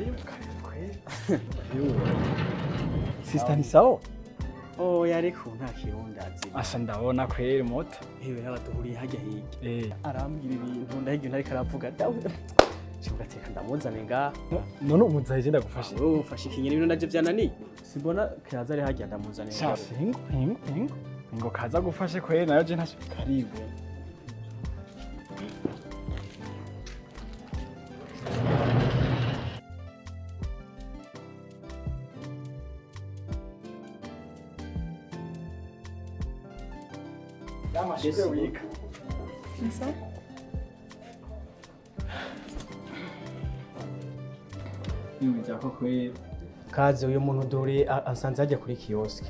karibu kwe. Sister ni sawa? Oh yariko nta kirundazi. Asha ndabona kweri moto. Ewe n'abaduhuriye hajya higa. Arambwira ibintu ndahigye ntariko aravuga dawe. Cyugateka ndamuzane nga. None umuzaje ndagufashe. Wowe ufashe ikinyene ibintu ndaje byanani. Simbona kaza ari hajya ndamuzane. Shafi ngo kaza gufashe kweri nayo je ntashe karibu. Yamashike wika. Nsa? Nimujako kweri. Kaze uyu muntu dore asanze hajya kuri kiosk.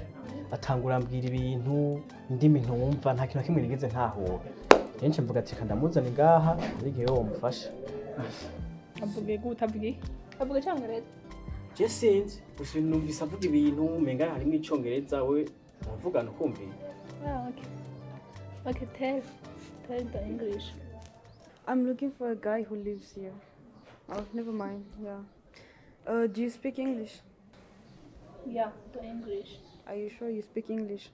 Atangura ambwira ibintu indimi ntumva nta kintu na kimwe nigeze ntahura. Yenshi mvuga ati kandamuzane ngaha muri gihe wo mufasha. Avuge gute avuge? Avuge cyongereza. Je sinzi, gusa numvise avuga ibintu menga harimo icongereza we uvugana ukumvira. Ah, okay. Okay, tell the English. I'm looking for a guy who lives here. Oh, never mind. Yeah. Do you speak English? Yeah, the English. Are you sure you speak English?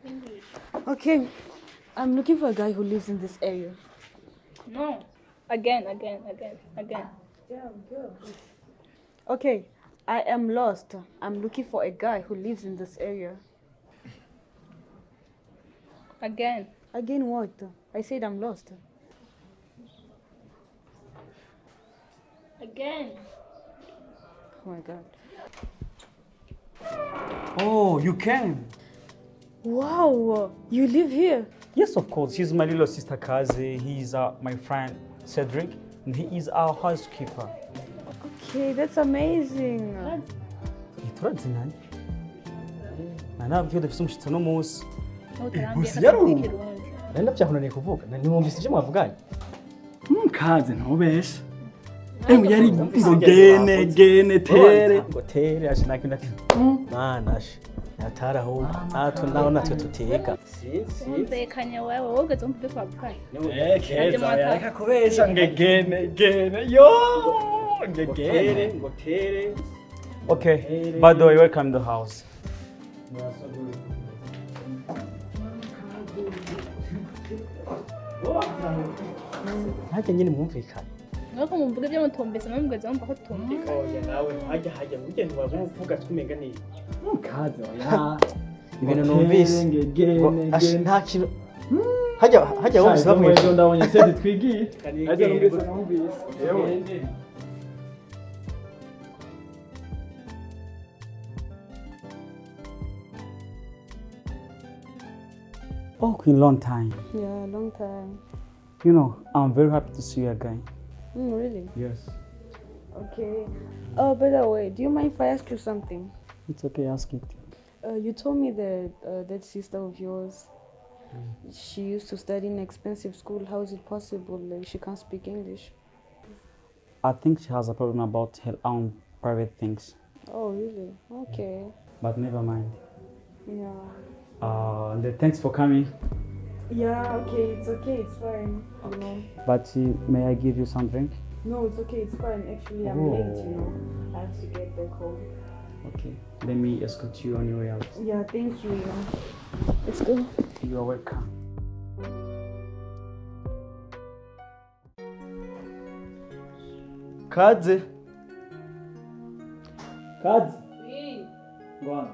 English. Okay. I'm looking for a guy who lives in this area. No. Again. Yeah, good. Okay. I am lost. I'm looking for a guy who lives in this area. Again. Again what? I said I'm lost. Again. Oh my God. Oh, you can. Wow, you live here? Yes, of course. She's my little sister Kaze. He's my friend Cedric, and he is our housekeeper. Okay, that's amazing. Turazi nani? Nanabwiye dufite umushitsi no munsi. Gusa yaru. Nenda byakunaniye kuvuga. Nimwumvise icyo mwavuganye? Kaze ntubeshe. Yari ngo gene tere. Ngo tere ashinakinda. Mana ashi. Yatara ho. Naho natwe tuteka. Umvekanye wewe wogeze umve kwapfanye. Keza yareka kubesha ngegene. Yo! Ngegene. Ngo tere. Okay, by the way, welcome to the house. Hajya nyine mwumvikanye. Nuko mumvuga byo mutombeza namugeze mumva ko tutumvika. Oya nawe hajya mugende wavuga twumenga ni. Kaze oya. Ibintu numvise ngegene. Nta kintu. Hajya wumvise bamwe. Ndabonye sente twigiye. Hajya numvise. Yewe. Oh, in a long time. Yeah, long time. You know, I'm very happy to see you again. Really? Yes. Okay. Oh, by the way, do you mind if I ask you something? It's okay, ask it. You told me that that sister of yours, she used to study in an expensive school. How is it possible like she can't speak English? I think she has a problem about her own private things. Oh, really? Okay. But never mind. Yeah. Thanks for coming. Yeah, okay, it's fine, you know. But may I give you some drink? No, it's okay, it's fine. Actually, I'm late, you know. I have to get back home. Okay, let me escort you on your way out. Yeah, thank you. Let's go. You are welcome. Kaze. Oui. Go on.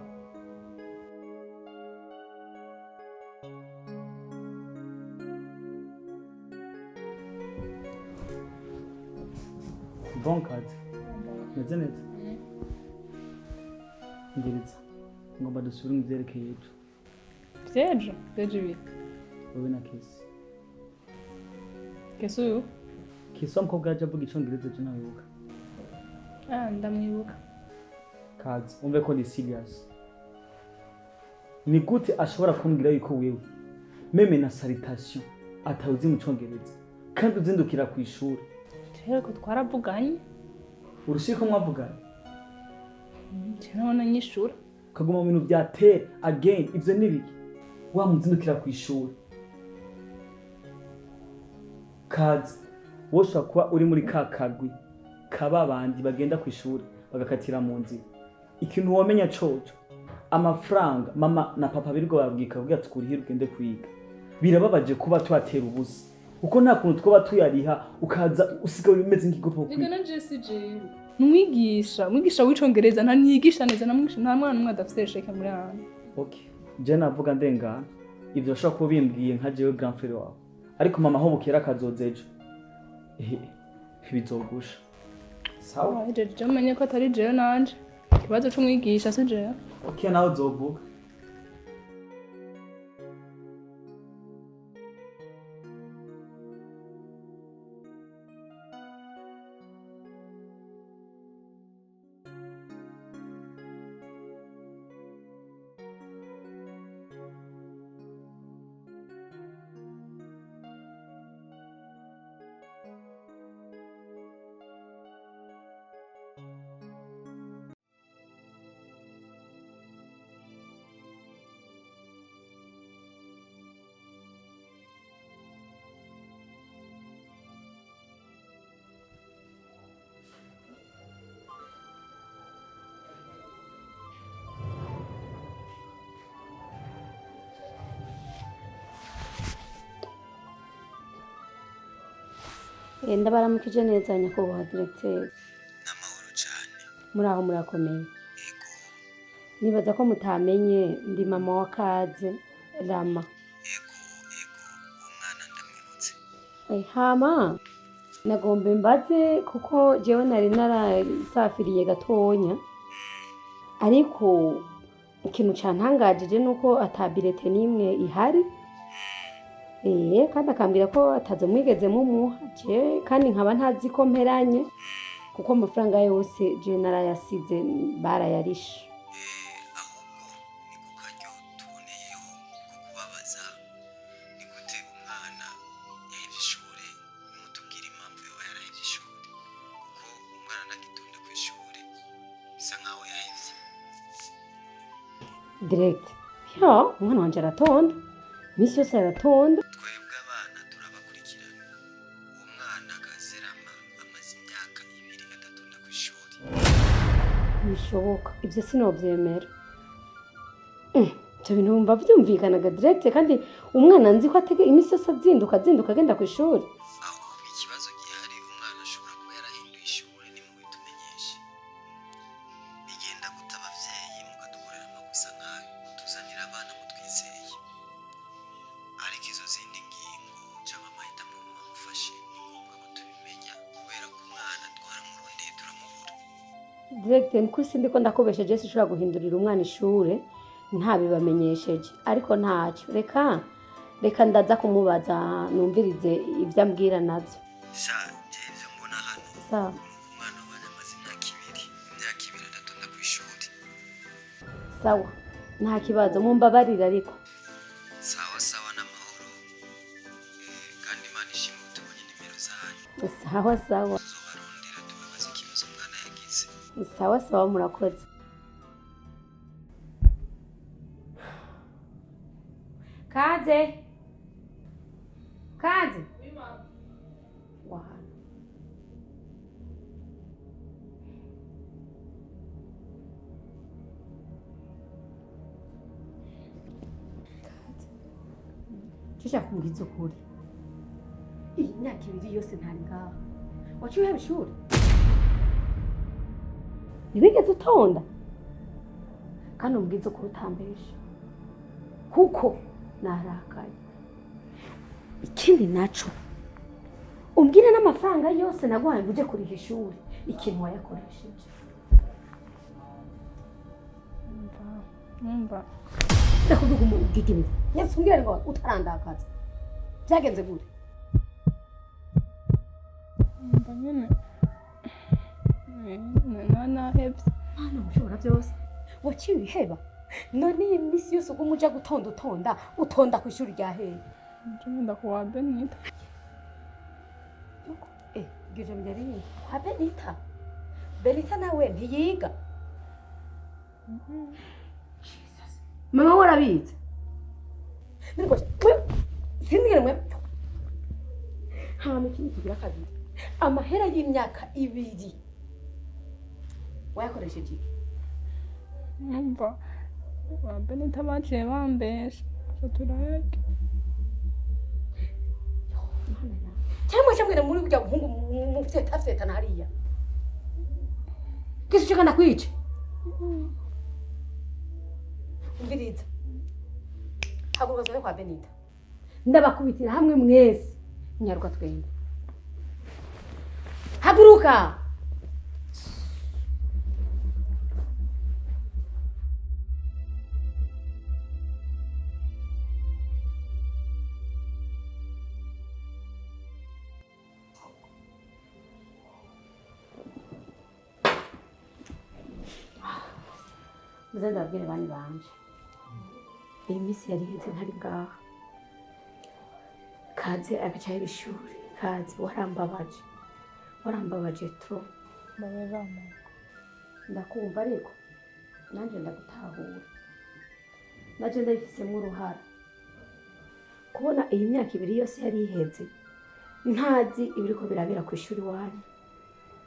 Bon Kaze. Meze neza? Ngiritsa. Ngomba dusubire mu byerekeye yetu. Vyejo ibi. Wowe na Kisi. Kesuyu? Kisi umukobwa yaje avuga icongereza je nabibuka. Ndamwibuka. Kaze, umve ko ni serious. Ni gute ashobora kumbwira yuko wewe meme na salutation atawuzi mu congereza kandi uzindukira ku ishuri? Rero ko twaravuganye. Urushiko mwavugana? None nyishura. Kaguma mu bintu bya tere again ivyo nibiki? Wa muzindukira ku ishuri. Kaze, woshobora kuba uri muri ka kagwi kababandi bagenda ku ishuri bagakatira mu nzira ikintu wamenya coco amafaranga mama na papa birirwa barabwika kugira tukurihira ugende kwiga birababaje kuba twatera ubusa uko nta kuntu twaba tuyariha ukaza usigaye umeze nk'igopo Reka na Jesse J. Umwigisha w'icongereza nta niyigisha neza na mwisha nta mwana umwe adafite sheke muri hano. Okay. Je navuga ndengana ivyo shaka ko bimbwiye nka jewe grand frère wawe. Ariko mama ho bukera kazozejo. Bizogusha. Sawa. Je menye ko atari jewe nanje. Kibazo c'umwigisha se jewe. Okay nawe uzovuga. Ndabaramukije neza nyakubahwa directeur. N'amahoro cyane. Muraho murakomeye. Yego. Nibaza ko mutamenye ndi mama wa Kaze Rama. Yego, umwana ndamwibutse. Hama nagombe mbaze kuko jewe nari narasafiriye gatonya. Ariko ikintu cantangajije nuko atabirete nimwe ihari. Kandi akambwira ko ataze mwigeze mumuha je kandi nkaba ntazi ko mperanye kuko amafaranga yose je narayasize barayarisha. Ahubwo ni ku karyo tuboneyeho kukubabaza ni gute umwana yahevye ishure mutubwira impamvu yoba yarahevye ishure kuko umwana nagitonda ku ishure bisa nkaho yahevye. Direct umwana wanje aratonda misi yose aratonda. Twebwe abana turabakurikirana uwo mwana Kazerama amaze imyaka 2 adatonda ku ishuri. Bishoboka ibyo sinovyemera. Ibyo bintu bumva vyumvikanaga direct kandi umwana nzi ko atege imisi yose azinduka agenda ku ishuri. Ahubwo ikibazo gihari umwana ashobora kuba yarahinduye ishure nimubitumenyeshe. Bigenda guta abavyeyi mukadukorera amakosa nk'ayo tuzanira abana mutwizeye. Ariko izo zindi ngingo cyangwa amahitamo mufashe ni ngombwa ko tubimenya kubera ko umwana twaramurondeye turamubura. Direct nkuri sindiko ndakobesheje sinshobora guhindurira umwana ishure ntabibamenyesheje ariko ntacyo reka ndaza kumubaza numvirize ibyo ambwira navyo. Sha ivyo mbona hano. Sawa. Umwana wanjye amaze imyaka 2 adatonda ku ishuri. Sawa nta kibazo mumbabarira ariko. Sawa n'amahoro. Kandi Imana ishimwe tubonye nimero zanyu. Sawa Tuzobarondera tubabaze ikibazo umwana yagize. sawa murakoze. Kaze wow. Cisha kumbwiza ukuri iyi myaka 2 yose ntari ngaha waciye uheba ishuri ntiwigeze utonda kandi umbwiza ukuri utambesha kuko narakaye. Ikindi naco umbwire n'amafaranga yose naguhaye uje kuriha ishuri ikintu wayakoresheje. Numva. Ndakuvuga umugigimi. Yasumbwira ngo utarandakaza. Byagenze gute? Numva nyene. Narahevye. Mwana ushobora byose. Waciye iheba. None iyi misi yose uko muja utonda ku ishuri rya hehe. Njenda kwa Benita. Gije mbere kwa Benita. Benita nawe ntiyiga. Jesus. Mama warabize. Niko sinzigere hama ikindi kigira kabiri. Amahera y'imyaka 2 wayakoresheje iki numva benita baciye bambesha so turayarya cyangwa cyamwira muri burya buhungu mufyetafyetana hariya kisi chikana kwica umviriza haguruka zone kwa benita ndabakubitira hamwe mwese nyaruka twende haguruka muze ndabwire bani banje iyi minsi yari iheze ntari ngaha kaze agacayira ishuri kaze warambabaje tro babevamo ndakumva ariko nanje ndagutahura naje ndayifisemo uruhara kubona iyi myaka ibiri yose yari iheze ntazi ibiriko birabera ku ishuri wanyu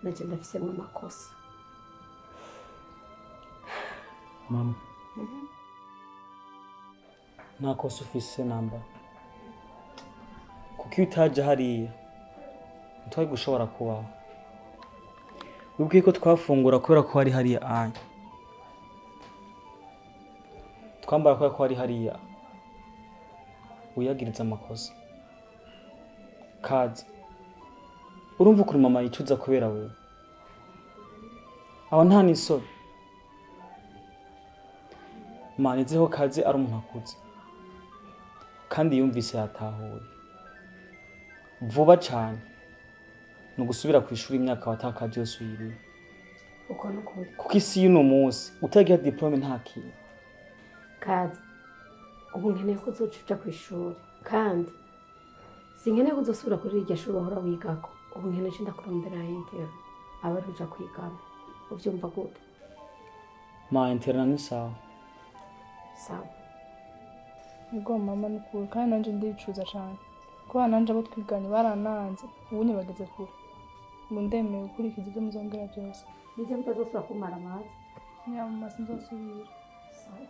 naje ndafisemo amakosa mama nta kosa ufise namba kuko iyo utaje hariya ntitwari gushobora kubaho wibwiye ko twafungura kubera ko hari hariya anya twambara kubera ko hari hariya wiyagiriza amakosa kaze urumva ukuntu mama yicuza kubera wewe aho nta n'isoni manizeho kaze ari umuntu akuze kandi yumvise yatahuye vuba cyane ni ugusubira ku ishuri imyaka watakaje yose uyiriye uko nukuri kuko isi y'uno munsi utagira diplome nta kintu kaze ubu nkeneye ko uzoca ku ishuri kandi sinkeneye ko uzosubira kuri iryo shuri wahora wigako ubu nkeneye ndakurondera intero aba ari uja kwigamo uvyumva gute ma nterenano ni sawa sawa ubwo mama nukuri kandi nanje ndicuza cyane kuba nanje abo twiganye barananze ubu nyibageze kure ubu ndemeye gukurikiza ibyo muzongera byose nize mutazosubira kumara amazi nyamama sinzosubira sawa